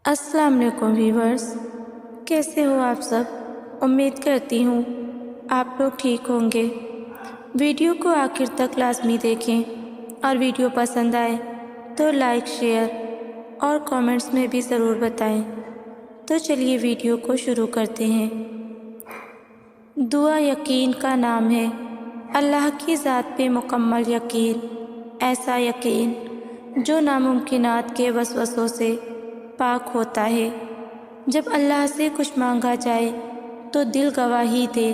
السلام علیکم ویورز، کیسے ہو آپ سب؟ امید کرتی ہوں آپ لوگ ٹھیک ہوں گے۔ ویڈیو کو آخر تک لازمی دیکھیں اور ویڈیو پسند آئے تو لائک، شیئر اور کامنٹس میں بھی ضرور بتائیں۔ تو چلیے ویڈیو کو شروع کرتے ہیں۔ دعا یقین کا نام ہے، اللہ کی ذات پہ مکمل یقین، ایسا یقین جو ناممکنات کے وسوسوں سے پاک ہوتا ہے۔ جب اللہ سے کچھ مانگا جائے تو دل گواہی دے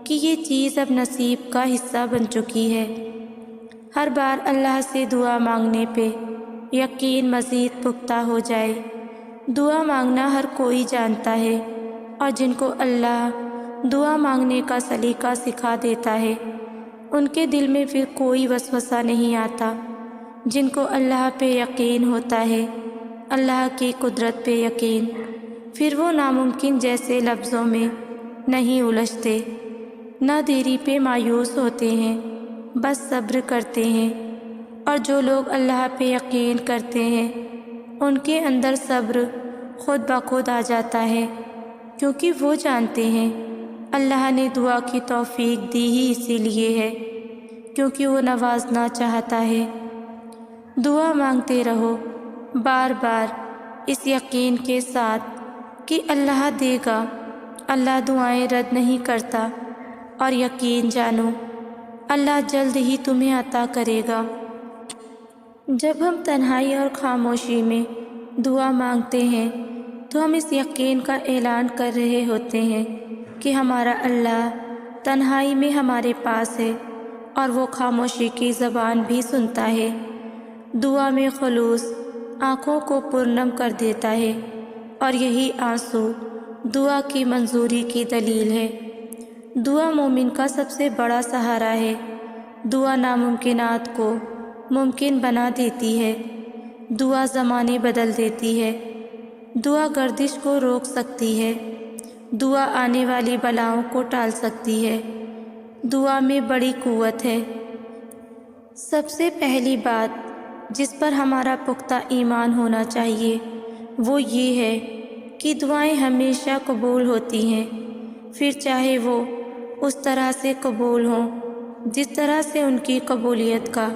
کہ یہ چیز اب نصیب کا حصہ بن چکی ہے۔ ہر بار اللہ سے دعا مانگنے پہ یقین مزید پختہ ہو جائے۔ دعا مانگنا ہر کوئی جانتا ہے، اور جن کو اللہ دعا مانگنے کا سلیقہ سکھا دیتا ہے ان کے دل میں پھر کوئی وسوسہ نہیں آتا۔ جن کو اللہ پہ یقین ہوتا ہے، اللہ کی قدرت پہ یقین، پھر وہ ناممکن جیسے لفظوں میں نہیں الجھتے، نہ دیری پہ مایوس ہوتے ہیں، بس صبر کرتے ہیں۔ اور جو لوگ اللہ پہ یقین کرتے ہیں ان کے اندر صبر خود بخود آ جاتا ہے، کیونکہ وہ جانتے ہیں اللہ نے دعا کی توفیق دی ہی اسی لیے ہے، کیونکہ وہ نوازنا چاہتا ہے۔ دعا مانگتے رہو بار بار اس یقین کے ساتھ کہ اللہ دے گا۔ اللہ دعائیں رد نہیں کرتا، اور یقین جانو اللہ جلد ہی تمہیں عطا کرے گا۔ جب ہم تنہائی اور خاموشی میں دعا مانگتے ہیں تو ہم اس یقین کا اعلان کر رہے ہوتے ہیں کہ ہمارا اللہ تنہائی میں ہمارے پاس ہے، اور وہ خاموشی کی زبان بھی سنتا ہے۔ دعا میں خلوص آنکھوں کو پرنم کر دیتا ہے، اور یہی آنسو دعا کی منظوری کی دلیل ہے۔ دعا مومن کا سب سے بڑا سہارا ہے۔ دعا ناممکنات کو ممکن بنا دیتی ہے۔ دعا زمانے بدل دیتی ہے۔ دعا گردش کو روک سکتی ہے۔ دعا آنے والی بلاؤں کو ٹال سکتی ہے۔ دعا میں بڑی قوت ہے۔ سب سے پہلی بات جس پر ہمارا پختہ ایمان ہونا چاہیے وہ یہ ہے کہ دعائیں ہمیشہ قبول ہوتی ہیں، پھر چاہے وہ اس طرح سے قبول ہوں جس طرح سے ان کی قبولیت کا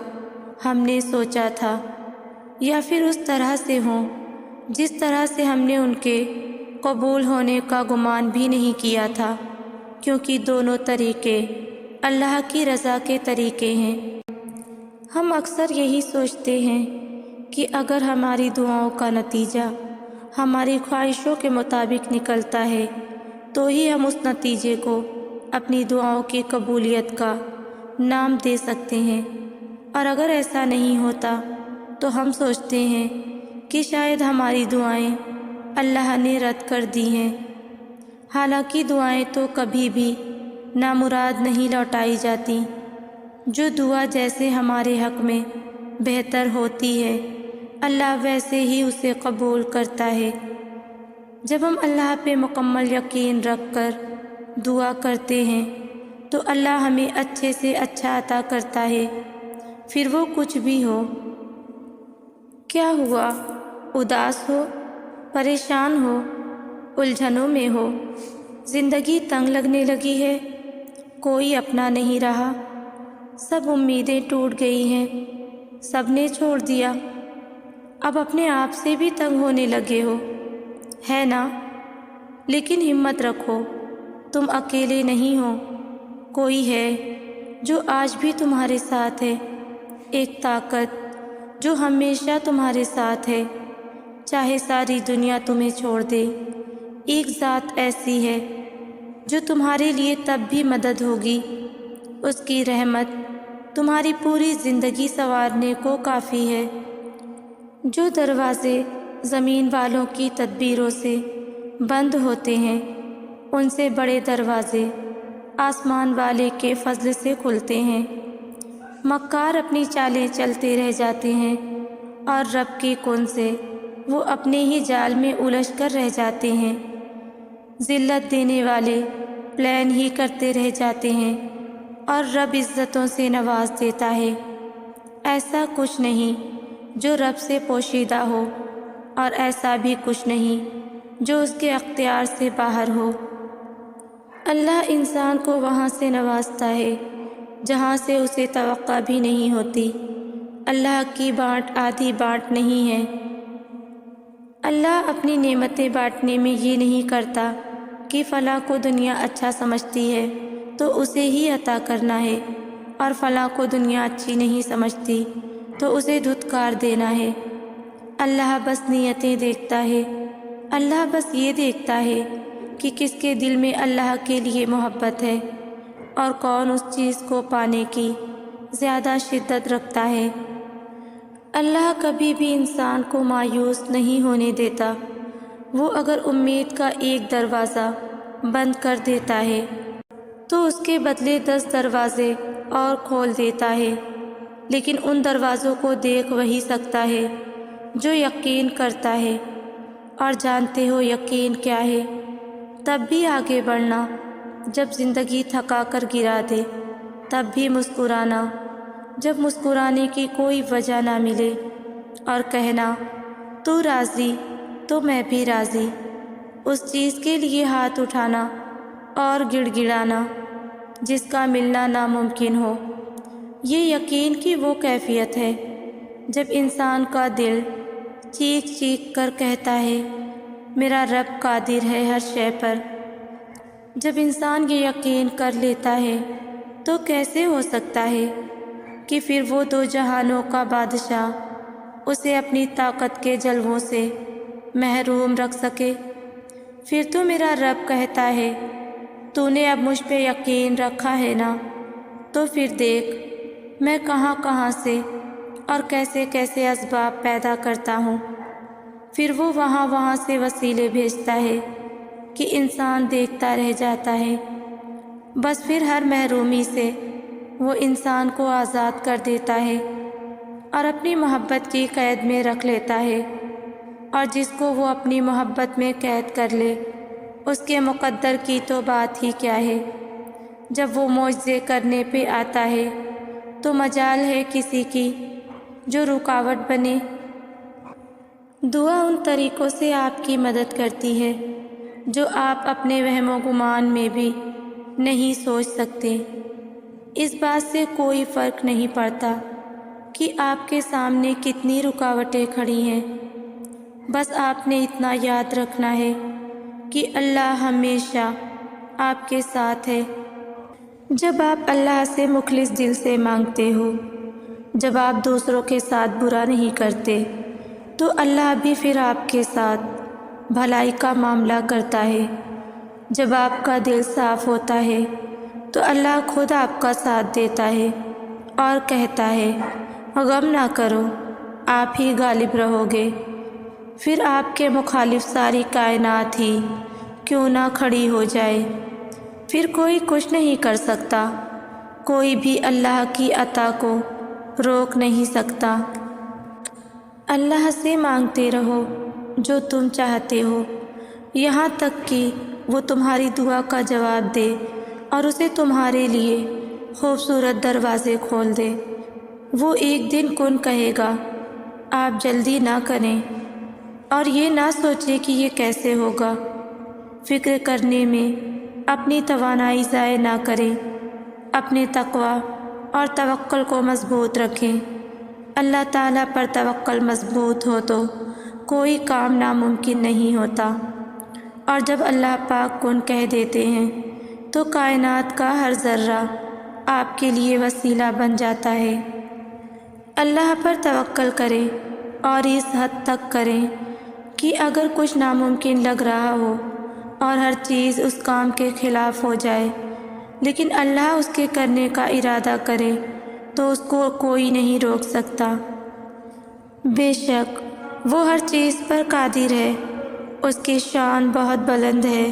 ہم نے سوچا تھا، یا پھر اس طرح سے ہوں جس طرح سے ہم نے ان کے قبول ہونے کا گمان بھی نہیں کیا تھا، کیونکہ دونوں طریقے اللہ کی رضا کے طریقے ہیں۔ ہم اکثر یہی سوچتے ہیں کہ اگر ہماری دعاؤں کا نتیجہ ہماری خواہشوں کے مطابق نکلتا ہے تو ہی ہم اس نتیجے کو اپنی دعاؤں کی قبولیت کا نام دے سکتے ہیں، اور اگر ایسا نہیں ہوتا تو ہم سوچتے ہیں کہ شاید ہماری دعائیں اللہ نے رد کر دی ہیں۔ حالانکہ دعائیں تو کبھی بھی نامراد نہیں لوٹائی جاتی۔ جو دعا جیسے ہمارے حق میں بہتر ہوتی ہے اللہ ویسے ہی اسے قبول کرتا ہے۔ جب ہم اللہ پہ مکمل یقین رکھ کر دعا کرتے ہیں تو اللہ ہمیں اچھے سے اچھا عطا کرتا ہے، پھر وہ کچھ بھی ہو۔ کیا ہوا؟ اداس ہو، پریشان ہو، الجھنوں میں ہو، زندگی تنگ لگنے لگی ہے، کوئی اپنا نہیں رہا، سب امیدیں ٹوٹ گئی ہیں، سب نے چھوڑ دیا، اب اپنے آپ سے بھی تنگ ہونے لگے ہو، ہے نا؟ لیکن ہمت رکھو، تم اکیلے نہیں ہو، کوئی ہے جو آج بھی تمہارے ساتھ ہے، ایک طاقت جو ہمیشہ تمہارے ساتھ ہے، چاہے ساری دنیا تمہیں چھوڑ دے۔ ایک ذات ایسی ہے جو تمہارے لیے تب بھی مدد ہوگی، اس کی رحمت تمہاری پوری زندگی سنوارنے کو کافی ہے۔ جو دروازے زمین والوں کی تدبیروں سے بند ہوتے ہیں ان سے بڑے دروازے آسمان والے کے فضل سے کھلتے ہیں۔ مکار اپنی چالیں چلتے رہ جاتے ہیں، اور رب کی کن سے وہ اپنے ہی جال میں الجھ کر رہ جاتے ہیں۔ ذلت دینے والے پلان ہی کرتے رہ جاتے ہیں، اور رب عزتوں سے نواز دیتا ہے۔ ایسا کچھ نہیں جو رب سے پوشیدہ ہو، اور ایسا بھی کچھ نہیں جو اس کے اختیار سے باہر ہو۔ اللہ انسان کو وہاں سے نوازتا ہے جہاں سے اسے توقع بھی نہیں ہوتی۔ اللہ کی بانٹ آدھی بانٹ نہیں ہے۔ اللہ اپنی نعمتیں بانٹنے میں یہ نہیں کرتا کہ فلاں کو دنیا اچھا سمجھتی ہے تو اسے ہی عطا کرنا ہے، اور فلاں کو دنیا اچھی نہیں سمجھتی تو اسے دھتکار دینا ہے۔ اللہ بس نیتیں دیکھتا ہے۔ اللہ بس یہ دیکھتا ہے کہ کس کے دل میں اللہ کے لیے محبت ہے اور کون اس چیز کو پانے کی زیادہ شدت رکھتا ہے۔ اللہ کبھی بھی انسان کو مایوس نہیں ہونے دیتا۔ وہ اگر امید کا ایک دروازہ بند کر دیتا ہے تو اس کے بدلے 10 دروازے اور کھول دیتا ہے، لیکن ان دروازوں کو دیکھ وہی سکتا ہے جو یقین کرتا ہے۔ اور جانتے ہو یقین کیا ہے؟ تب بھی آگے بڑھنا جب زندگی تھکا کر گرا دے، تب بھی مسکرانا جب مسکرانے کی کوئی وجہ نہ ملے، اور کہنا تو راضی تو میں بھی راضی، اس چیز کے لیے ہاتھ اٹھانا اور گڑ گڑانا جس کا ملنا ناممکن ہو۔ یہ یقین کی وہ کیفیت ہے جب انسان کا دل چیخ چیخ کر کہتا ہے میرا رب قادر ہے ہر شے پر۔ جب انسان یہ یقین کر لیتا ہے تو کیسے ہو سکتا ہے کہ پھر وہ 2 جہانوں کا بادشاہ اسے اپنی طاقت کے جلووں سے محروم رکھ سکے؟ پھر تو میرا رب کہتا ہے تو نے اب مجھ پہ یقین رکھا ہے نا، تو پھر دیکھ میں کہاں کہاں سے اور کیسے کیسے اسباب پیدا کرتا ہوں۔ پھر وہ وہاں سے وسیلے بھیجتا ہے کہ انسان دیکھتا رہ جاتا ہے۔ بس پھر ہر محرومی سے وہ انسان کو آزاد کر دیتا ہے اور اپنی محبت کی قید میں رکھ لیتا ہے، اور جس کو وہ اپنی محبت میں قید کر لے اس کے مقدر کی تو بات ہی کیا ہے۔ جب وہ معجزے کرنے پہ آتا ہے تو مجال ہے کسی کی جو رکاوٹ بنے۔ دعا ان طریقوں سے آپ کی مدد کرتی ہے جو آپ اپنے وہم و گمان میں بھی نہیں سوچ سکتے۔ اس بات سے کوئی فرق نہیں پڑتا کہ آپ کے سامنے کتنی رکاوٹیں کھڑی ہیں، بس آپ نے اتنا یاد رکھنا ہے کہ اللہ ہمیشہ آپ کے ساتھ ہے۔ جب آپ اللہ سے مخلص دل سے مانگتے ہو، جب آپ دوسروں کے ساتھ برا نہیں کرتے، تو اللہ بھی پھر آپ کے ساتھ بھلائی کا معاملہ کرتا ہے۔ جب آپ کا دل صاف ہوتا ہے تو اللہ خود آپ کا ساتھ دیتا ہے اور کہتا ہے غم نہ کرو، آپ ہی غالب رہو گے۔ پھر آپ کے مخالف ساری کائنات ہی کیوں نہ کھڑی ہو جائے، پھر کوئی کچھ نہیں کر سکتا، کوئی بھی اللہ کی عطا کو روک نہیں سکتا۔ اللہ سے مانگتے رہو جو تم چاہتے ہو، یہاں تک کہ وہ تمہاری دعا کا جواب دے اور اسے تمہارے لیے خوبصورت دروازے کھول دے۔ وہ ایک دن کن کہے گا، آپ جلدی نہ کریں اور یہ نہ سوچیں کہ یہ کیسے ہوگا۔ فکر کرنے میں اپنی توانائی ضائع نہ کریں، اپنے تقویٰ اور توکل کو مضبوط رکھیں۔ اللہ تعالیٰ پر توکل مضبوط ہو تو کوئی کام ناممکن نہیں ہوتا، اور جب اللہ پاک کن کہہ دیتے ہیں تو کائنات کا ہر ذرہ آپ کے لیے وسیلہ بن جاتا ہے۔ اللہ پر توکل کریں اور اس حد تک کریں کہ اگر کچھ ناممکن لگ رہا ہو اور ہر چیز اس کام کے خلاف ہو جائے، لیکن اللہ اس کے کرنے کا ارادہ کرے تو اس کو کوئی نہیں روک سکتا۔ بے شک وہ ہر چیز پر قادر ہے، اس کی شان بہت بلند ہے۔